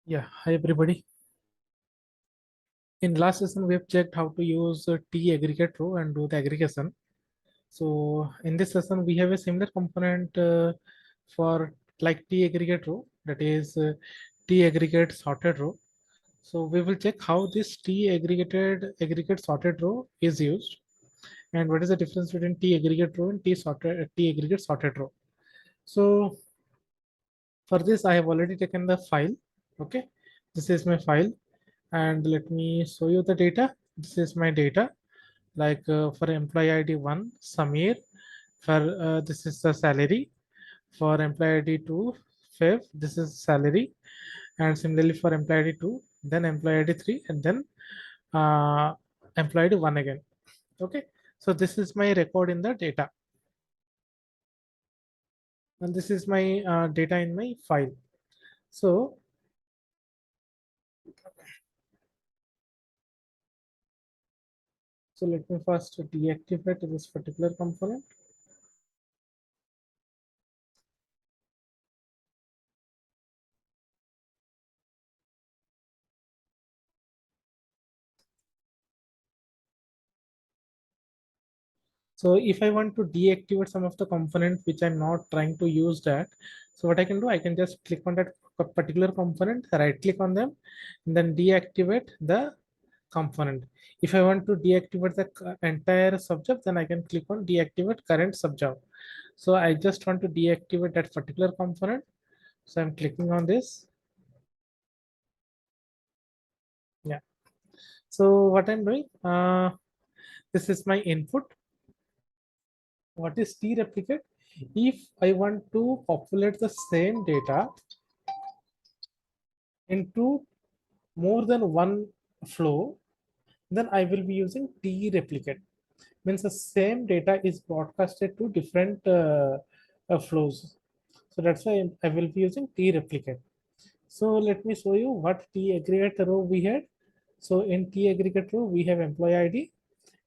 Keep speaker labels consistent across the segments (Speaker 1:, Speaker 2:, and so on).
Speaker 1: Yeah, hi everybody. In last session, we have checked how to use tAggregateRow and do the aggregation. So in this session, we have a similar component for like tAggregateRow, that is tAggregateSortedRow. So we will check how this tAggregateSortedRow is used and what is the difference between tAggregateRow and tAggregateSortedRow. So for this, I have already taken the file. Okay, this is my file, and let me show you the data. This is my data. Like for employee ID 1, Samir. For this is the salary. For employee ID 2, Fev. This is salary, and similarly for employee ID 2, then employee ID 3, and then uh, employee ID 1 again. Okay, so this is my record in the data, and this is my data in my file. So let me first deactivate this particular component. So if I want to deactivate some of the component which I'm not trying to use that, so what I can do, I can just click on that particular component, right click on them, and then deactivate the component. If I want to deactivate the entire subjob, then I can click on deactivate current subjob. So I just want to deactivate that particular component. So I'm clicking on this. Yeah. So what I'm doing, this is my input. What is tReplicate? If I want to populate the same data into more than one flow, then I will be using tReplicate. Means the same data is broadcasted to different flows. So that's why I will be using tReplicate. So let me show you what tAggregateRow we had. So in tAggregateRow, we have employee ID,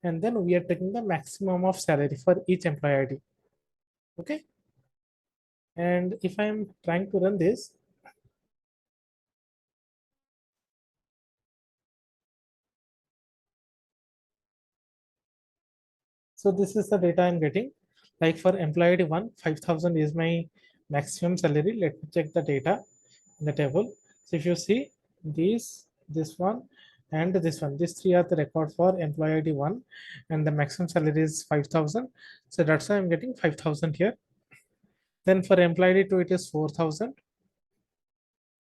Speaker 1: and then we are taking the maximum of salary for each employee ID. Okay. And if I'm trying to run this, so this is the data I'm getting. Like for employee ID 1, 5,000 is my maximum salary. Let me check the data in the table. So if you see this one, and this one, these three are the record for employee ID 1, and the maximum salary is 5,000. So that's why I'm getting 5,000 here. Then for employee ID 2, it is 4,000.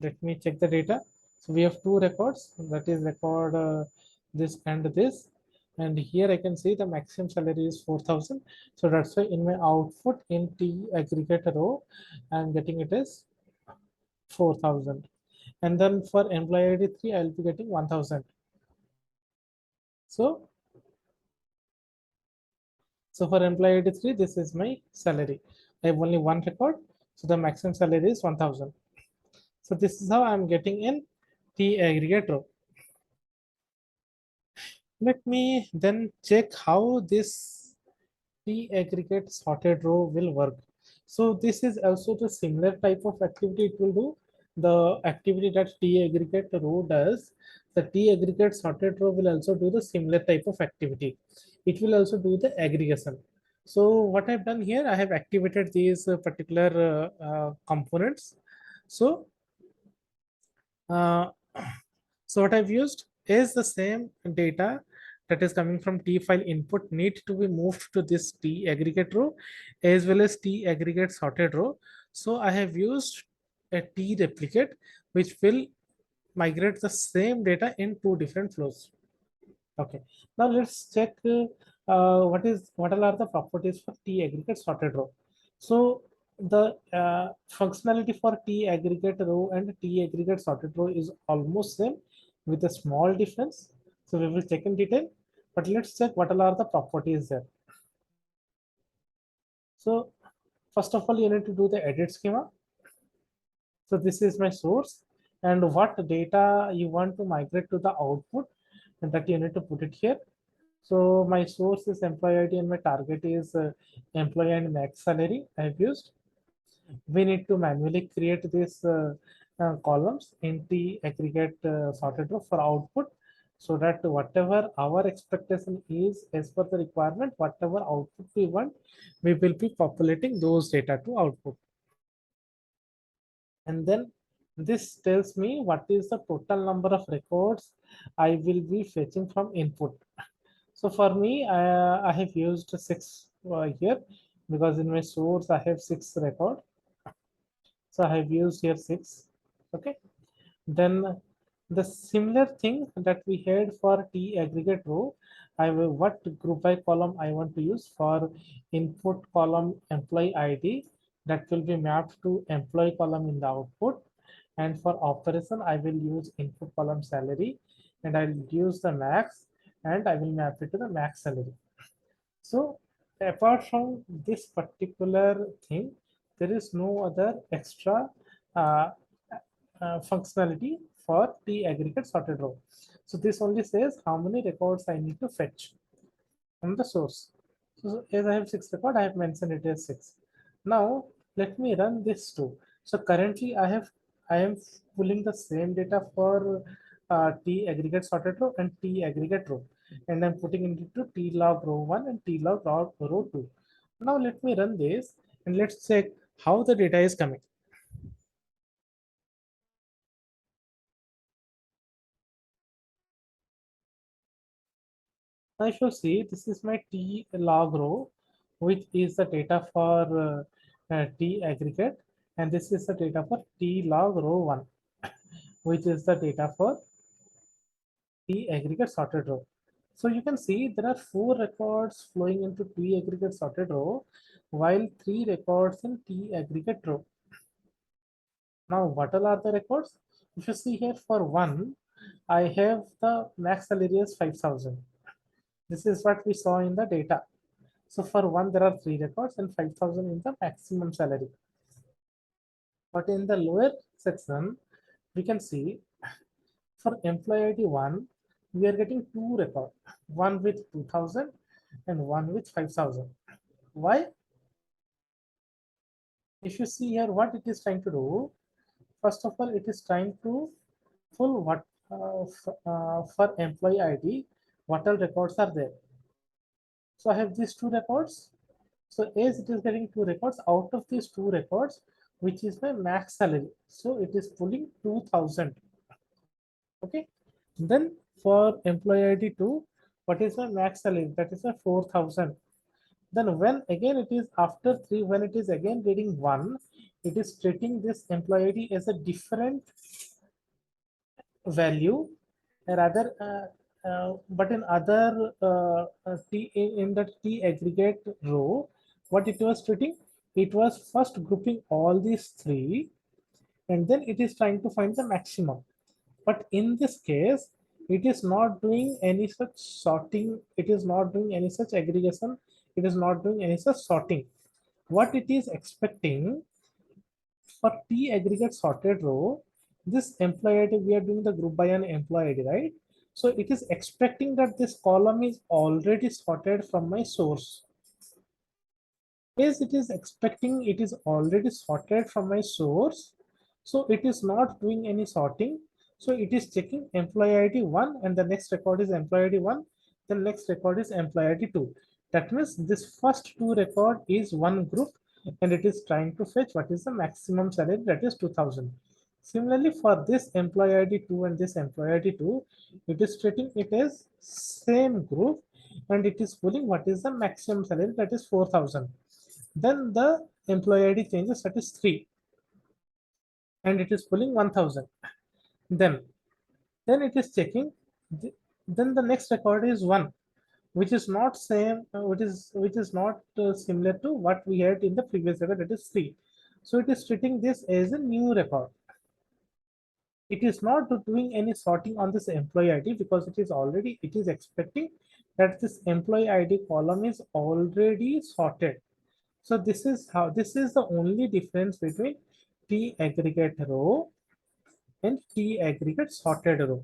Speaker 1: Let me check the data. So we have two records, that is record this and this, and here I can see the maximum salary is 4,000. So that's why in my output in tAggregateRow I'm getting it as 4,000, and then for employee ID 3 I'll be getting 1,000. So for employee ID 3, this is my salary. I have only one record, so the maximum salary is 1,000. So this is how I'm getting in tAggregateRow. Let me then check how this tAggregateSortedRow will work. So this is also the similar type of activity it will do. The activity that tAggregateRow does, the tAggregateSortedRow will also do the similar type of activity. It will also do the aggregation. So what I've done here, I have activated these particular components. So uh, so what I've used is the same data that is coming from T file input need to be moved to this tAggregateRow as well as tAggregateSortedRow. So I have used a tReplicate which will migrate the same data in two different flows. Okay. Now let's check what all are the properties for tAggregateSortedRow. So the functionality for tAggregateRow and tAggregateSortedRow is almost same with a small difference. So we will check in detail, but let's check what all are the properties there. So first of all, you need to do the edit schema. So this is my source, and what data you want to migrate to the output, and that you need to put it here. So my source is employee ID and my target is employee and max salary I have used. We need to manually create this columns in tAggregateSortedRow for output, so that whatever our expectation is as per the requirement, whatever output we want, we will be populating those data to output. And then this tells me what is the total number of records I will be fetching from input. So for me, I have used 6 here, because in my source I have 6 record. So I have used here 6. Okay. Then the similar thing that we had for tAggregateRow, I will what group by column I want to use for input column employee ID, that will be mapped to employee column in the output. And for operation, I will use input column salary, and I'll use the max, and I will map it to the max salary. So apart from this particular thing, there is no other extra uh, functionality for tAggregateSortedRow. So this only says how many records I need to fetch from the source. So as I have 6 record, I have mentioned it as 6. Now let me run this too. So currently I am pulling the same data for tAggregateSortedRow and tAggregateRow, and I'm putting it into tLogRow1 and tLogRow2. Now let me run this and let's check how the data is coming. Now if you see, this is my tLogRow, which is the data for tAggregate, and this is the data for tLogRow1, which is the data for tAggregateSortedRow. So you can see there are 4 records flowing into tAggregateSortedRow, while 3 records in tAggregateRow. Now what all are the records? If you see here, for 1, I have the max salary as 5,000. This is what we saw in the data. So for 1, there are 3 records and 5,000 in the maximum salary. But in the lower section, we can see for employee ID 1, we are getting 2 records, one with 2,000 and one with 5,000. Why? If you see here, what it is trying to do, first of all, it is trying to pull what for employee ID, what all records are there. So I have these 2 records. So as it is getting 2 records, out of these 2 records, which is my max salary, so it is pulling 2,000. Okay. Then for employee ID 2, what is my max salary? That is my 4,000. Then when again it is after 3, when it is again reading 1, it is treating this employee ID as a different value, rather but in other in the tAggregate row, what it was treating, it was first grouping all these 3, and then it is trying to find the maximum. But in this case, it is not doing any such sorting, it is not doing any such aggregation, it is not doing any such sorting. What it is expecting for tAggregateSortedRow, this employee ID, we are doing the group by an employee ID, right? So it is expecting that this column is already sorted from my source. As it is expecting it is already sorted from my source, so it is not doing any sorting. So it is checking employee ID 1, and the next record is employee ID 1, the next record is employee ID 2. That means this first 2 record is one group, and it is trying to fetch what is the maximum salary, that is 2,000. Similarly, for this employee ID 2 and this employee ID 2, it is treating it as same group, and it is pulling what is the maximum salary, that is 4,000. Then the employee ID changes, that is 3, and it is pulling 1,000. Then it is checking. Then the next record is 1, which is not same, which is not similar to what we had in the previous record, that is 3. So it is treating this as a new record. It is not doing any sorting on this employee ID, because it is expecting that this employee ID column is already sorted. So this is the only difference between tAggregateRow and tAggregateSortedRow.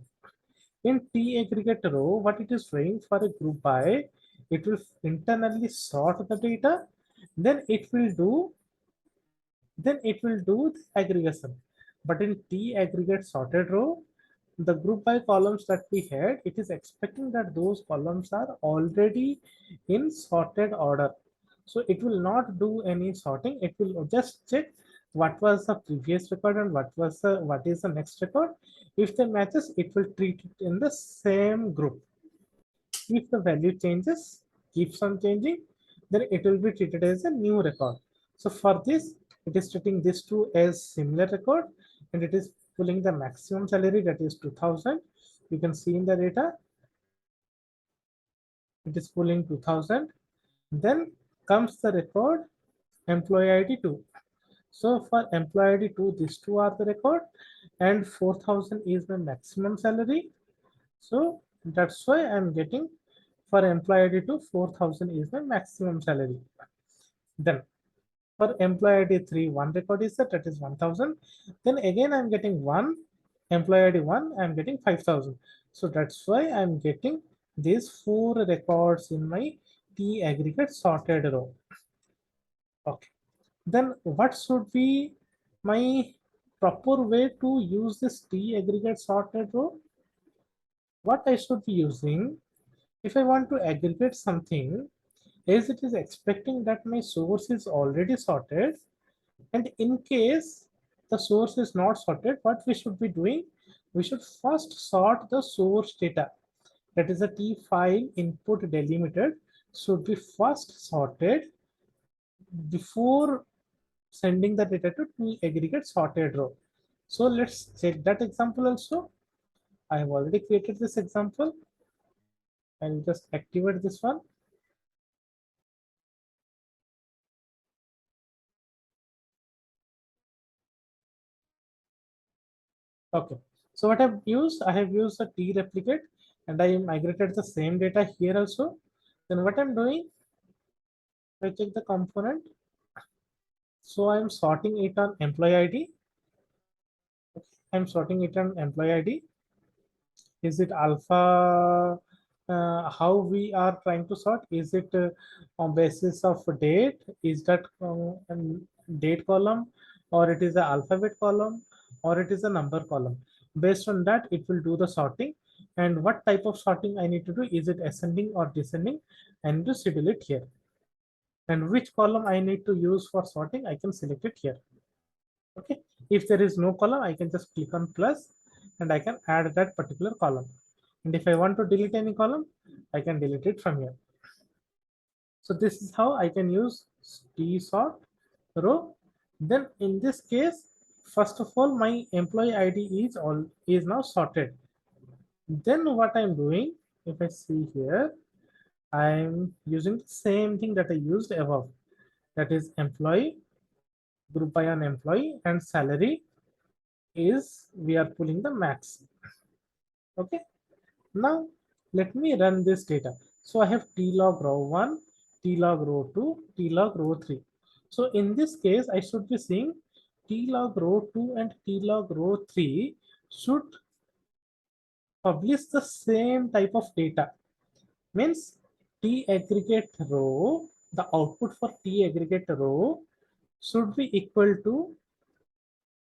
Speaker 1: In tAggregateRow, what it is doing for a group by, it will internally sort the data, then it will do the aggregation. But in tAggregateSortedRow, the group by columns that we had, it is expecting that those columns are already in sorted order. So it will not do any sorting. It will just check what was the previous record and what is the next record. If they matches, it will treat it in the same group. If the value changes, keeps on changing, then it will be treated as a new record. So for this, it is treating these two as similar record, and it is pulling the maximum salary, that is 2000. You can see in the data, it is pulling 2000. Then comes the record employee ID 2. So for employee ID 2, these two are the record, and 4000 is the maximum salary. So that's why I'm getting, for employee ID 2, 4000 is the maximum salary. Then for employee ID 3, one record is that is 1000. Then again I'm getting one employee ID 1, I'm getting 5000. So that's why I'm getting these 4 records in my tAggregateSortedRow. Okay. Then what should be my proper way to use this tAggregateSortedRow? What I should be using, if I want to aggregate something, as it is expecting that my source is already sorted, and in case the source is not sorted, what we should be doing, we should first sort the source data, that is a t file input delimited should be first sorted before sending the data to tAggregateSortedRow. So let's check that example also. I have already created this example. I'll just activate this one. Okay, so what I've used, I have used a tReplicate, and I migrated the same data here also. Then what I'm doing, I check the component. So I'm sorting it on employee ID. I'm sorting it on employee ID. Is it alpha? How we are trying to sort? Is it on basis of date? Is that date column, or it is an alphabet column, or it is a number column? Based on that, it will do the sorting. And what type of sorting I need to do? Is it ascending or descending? I need to schedule it here. And which column I need to use for sorting, I can select it here. Okay, if there is no column, I can just click on plus and I can add that particular column. And if I want to delete any column, I can delete it from here. So this is how I can use tSortRow. Then in this case, first of all, my employee ID is now sorted. Then what I'm doing, if I see here, I'm using the same thing that I used above. That is employee, group by an employee, and salary is we are pulling the max. Okay, now let me run this data. So I have tLog_row1, tLog_row2, tLog_row3. So in this case, I should be seeing tLog_row2 and tLog_row3 should publish the same type of data. Means tAggregateRow, the output for tAggregateRow should be equal to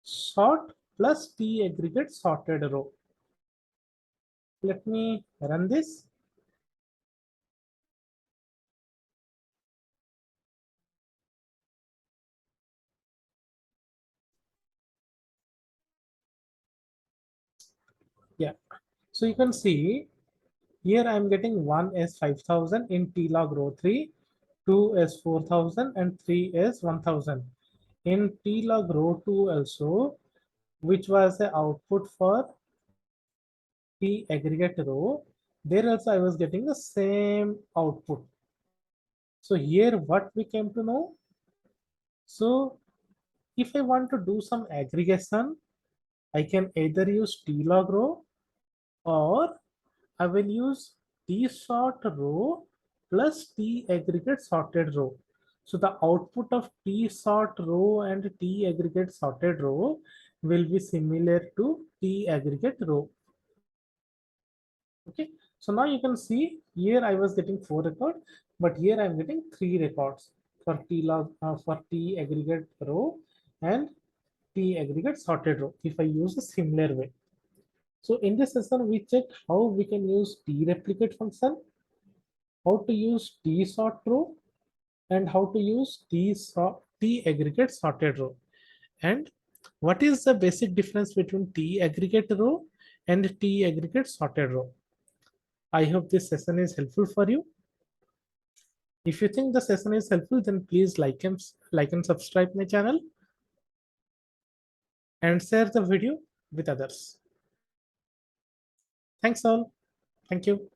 Speaker 1: sort plus tAggregateSortedRow. Let me run this. Yeah, so you can see here I'm getting 1 as 5000 in tLog_row3, 2 as 4000, and 3 as 1000. In tLog_row2 also, which was the output for tAggregateRow, there also I was getting the same output. So here what we came to know, so if I want to do some aggregation, I can either use tLog_row or I will use tSortRow plus tAggregateSortedRow. So the output of tSortRow and tAggregateSortedRow will be similar to tAggregateRow. Okay, so now you can see here I was getting 4 records, but here I'm getting 3 records for tAggregateRow and tAggregateSortedRow if I use a similar way. So in this session, we checked how we can use tReplicate function, how to use tSortRow, and how to use tAggregateSortedRow, and what is the basic difference between tAggregateRow and tAggregateSortedRow. I hope this session is helpful for you. If you think the session is helpful, then please like and subscribe my channel and share the video with others. Thanks all. Thank you.